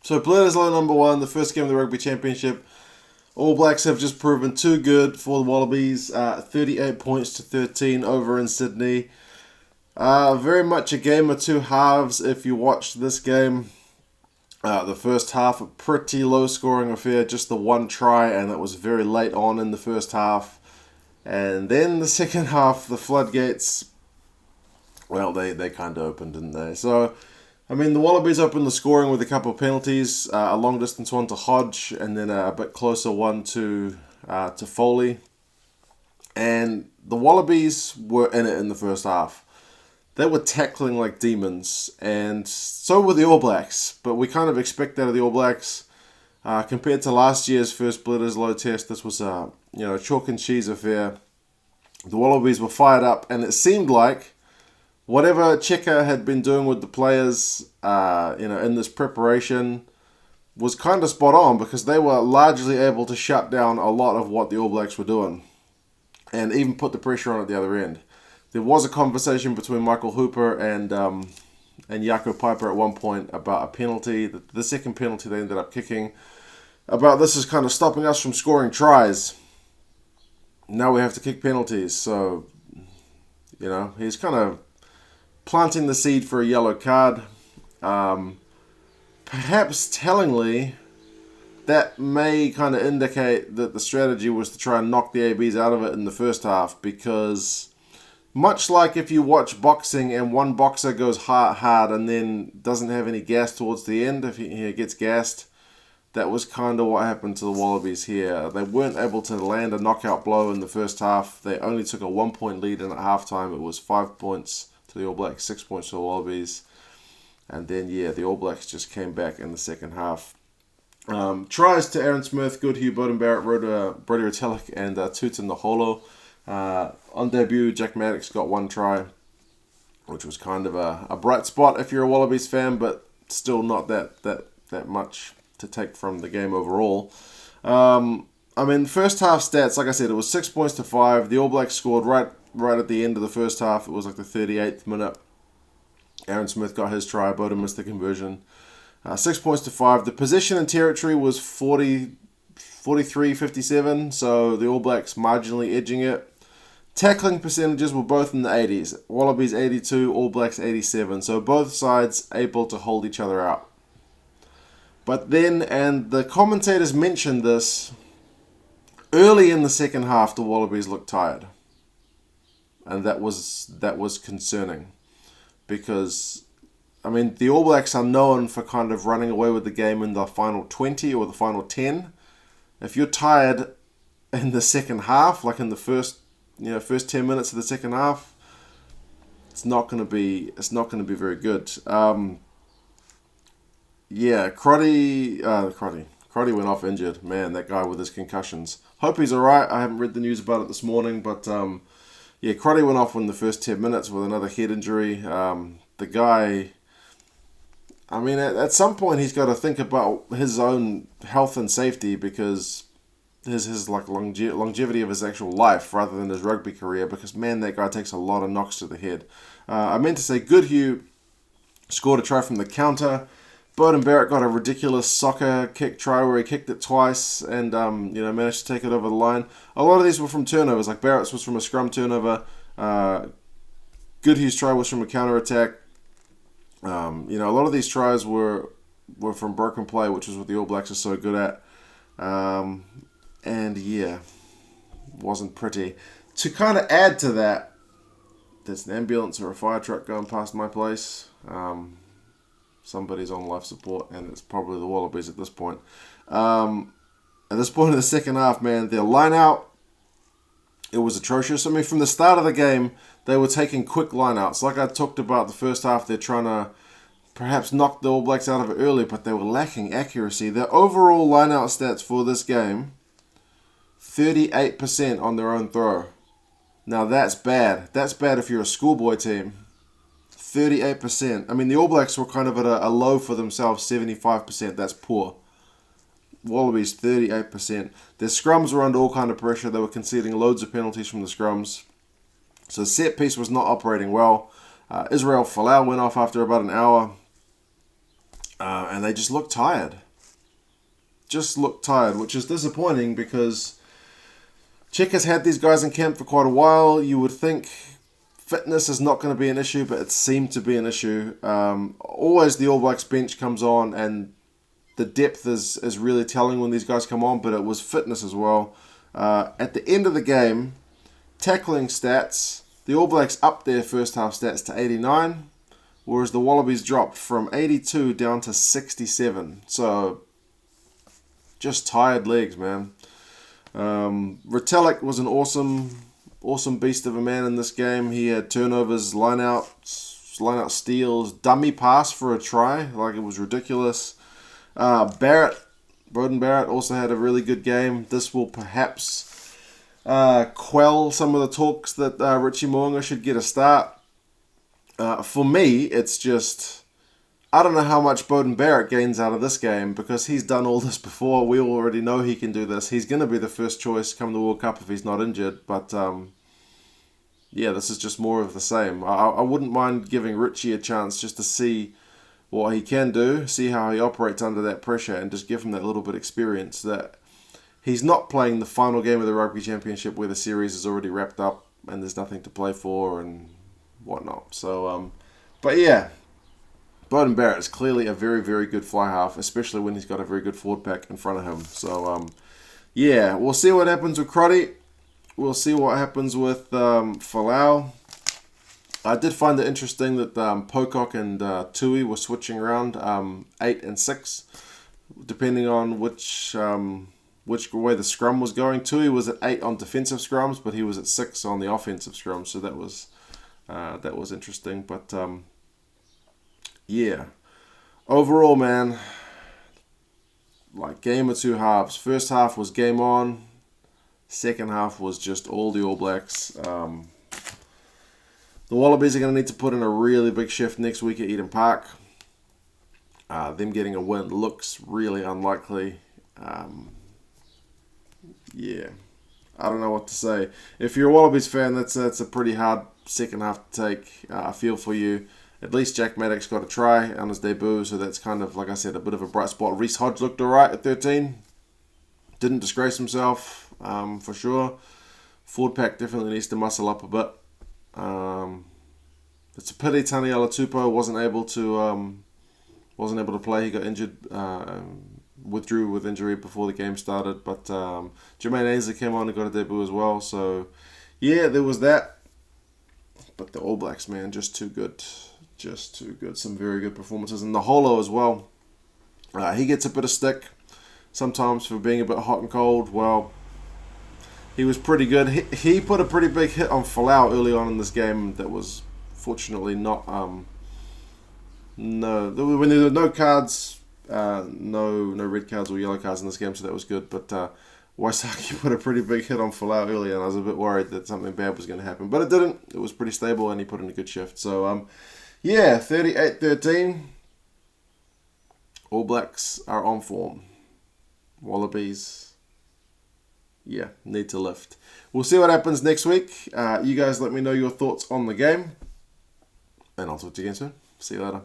So Bledisloe #1, the first game of the Rugby Championship. All Blacks have just proven too good for the Wallabies. 38 points to 13 over in Sydney. Very much a game of two halves if you watched this game. The first half, a pretty low scoring affair, just the one try, and it was very late on in the first half. And then the second half, the floodgates, well, they kind of opened, didn't they? So, I mean, the Wallabies opened the scoring with a couple of penalties, a long distance one to Hodge, and then a bit closer one to Foley. And the Wallabies were in it in the first half. They were tackling like demons, and so were the All Blacks. But we kind of expect that of the All Blacks. Compared to last year's first Bledisloe test, this was a chalk and cheese affair. The Wallabies were fired up, and it seemed like whatever Cheika had been doing with the players, in this preparation, was kind of spot on because they were largely able to shut down a lot of what the All Blacks were doing, and even put the pressure on at the other end. There was a conversation between Michael Hooper and Jaco Piper at one point about a penalty, the second penalty they ended up kicking, about this is kind of stopping us from scoring tries. Now we have to kick penalties, so he's kind of planting the seed for a yellow card. Perhaps tellingly, that may kind of indicate that the strategy was to try and knock the ABs out of it in the first half, because much like if you watch boxing and one boxer goes hard and then doesn't have any gas towards the end, if he gets gassed, that was kind of what happened to the Wallabies here. They weren't able to land a knockout blow in the first half. They only took a 1-point lead, and at halftime it was 5 points to the All Blacks, 6 points to the Wallabies. And then, the All Blacks just came back in the second half. Tries to Aaron Smith, Goodhue, Beauden Barrett, Brody Retallick, and Tutin Naholo. On debut, Jack Maddox got one try, which was kind of a bright spot if you're a Wallabies fan, but still not that much to take from the game overall. First half stats, like I said, it was 6 points to 5. The All Blacks scored right at the end of the first half. It was like the 38th minute. Aaron Smith got his try. Beauden missed the conversion. 6 points to 5. The possession and territory was 43-57, so the All Blacks marginally edging it. Tackling percentages were both in the 80s. Wallabies 82, All Blacks 87. So both sides able to hold each other out. But then, and the commentators mentioned this, early in the second half the Wallabies looked tired. And that was concerning. Because, the All Blacks are known for kind of running away with the game in the final 20 or the final 10. If you're tired in the second half, like in the first 10 minutes of the second half, it's not going to be very good. Crotty went off injured. Man, that guy with his concussions. Hope he's alright. I haven't read the news about it this morning, but Crotty went off in the first 10 minutes with another head injury. The guy, at some point he's got to think about his own health and safety, because his longevity of his actual life rather than his rugby career, because man, that guy takes a lot of knocks to the head. I meant to say Goodhue scored a try from the counter. Beauden Barrett got a ridiculous soccer kick try where he kicked it twice and managed to take it over the line. A lot of these were from turnovers, like Barrett's was from a scrum turnover. Goodhue's try was from a counter attack. A lot of these tries were from broken play, which is what the All Blacks are so good at. Wasn't pretty. To kind of add to that, there's an ambulance or a fire truck going past my place. Somebody's on life support, and it's probably the Wallabies at this point. At this point in the second half, man, their line out, it was atrocious. From the start of the game, they were taking quick line outs. Like I talked about the first half, they're trying to perhaps knock the All Blacks out of it early, but they were lacking accuracy. Their overall line out stats for this game, 38% on their own throw. Now that's bad. That's bad if you're a schoolboy team. 38%. The All Blacks were kind of at a low for themselves, 75%. That's poor. Wallabies, 38%. Their scrums were under all kind of pressure. They were conceding loads of penalties from the scrums. So the set piece was not operating well. Israel Folau went off after about an hour. and they just looked tired. Just looked tired, which is disappointing because Cheika's had these guys in camp for quite a while. You would think fitness is not going to be an issue, but it seemed to be an issue. Always the All Blacks bench comes on, and the depth is really telling when these guys come on, but it was fitness as well. At the end of the game, tackling stats, the All Blacks upped their first half stats to 89, whereas the Wallabies dropped from 82 down to 67. So, just tired legs, man. Retallick was an awesome beast of a man in this game. He had turnovers, line-out steals, dummy pass for a try. Like, it was ridiculous. Beauden Barrett also had a really good game. This will perhaps quell some of the talks that Richie Mo'unga should get a start. For me, it's just, I don't know how much Beauden Barrett gains out of this game because he's done all this before. We already know he can do this. He's going to be the first choice come the World Cup if he's not injured. But yeah, this is just more of the same. I wouldn't mind giving Richie a chance just to see what he can do, see how he operates under that pressure, and just give him that little bit of experience that he's not playing the final game of the Rugby Championship where the series is already wrapped up and there's nothing to play for and whatnot. So, but yeah, Beauden Barrett is clearly a very, very good fly half, especially when he's got a very good forward pack in front of him. So, yeah, we'll see what happens with Crotty. We'll see what happens with Folau. I did find it interesting that Pocock and Tui were switching around 8 and 6, depending on which way the scrum was going. Tui was at 8 on defensive scrums, but he was at 6 on the offensive scrums, so that was interesting. But yeah, overall, man, like game of two halves. First half was game on. Second half was just all the All Blacks. The Wallabies are going to need to put in a really big shift next week at Eden Park. Them getting a win looks really unlikely. Yeah, I don't know what to say. If you're a Wallabies fan, that's a pretty hard second half to take. I feel for you. At least Jack Maddox got a try on his debut, so that's kind of, like I said, a bit of a bright spot. Reece Hodge looked alright at 13. Didn't disgrace himself, for sure. Forward pack definitely needs to muscle up a bit. It's a pity Taniela Tupou wasn't able to play. He got injured, withdrew with injury before the game started. But Jermaine Ainsley came on and got a debut as well. So yeah, there was that. But the All Blacks, man, just too good. Just too good. Some very good performances. And the Holo as well. He gets a bit of stick sometimes for being a bit hot and cold. Well, he was pretty good. He put a pretty big hit on Folau early on in this game that was fortunately not... when there were no cards, no red cards or yellow cards in this game, so that was good. But Waisaki put a pretty big hit on Folau early, and I was a bit worried that something bad was going to happen. But it didn't. It was pretty stable, and he put in a good shift. So, yeah, 38-13. All Blacks are on form. Wallabies, yeah, need to lift. We'll see what happens next week. You guys let me know your thoughts on the game. And I'll talk to you again soon. See you later.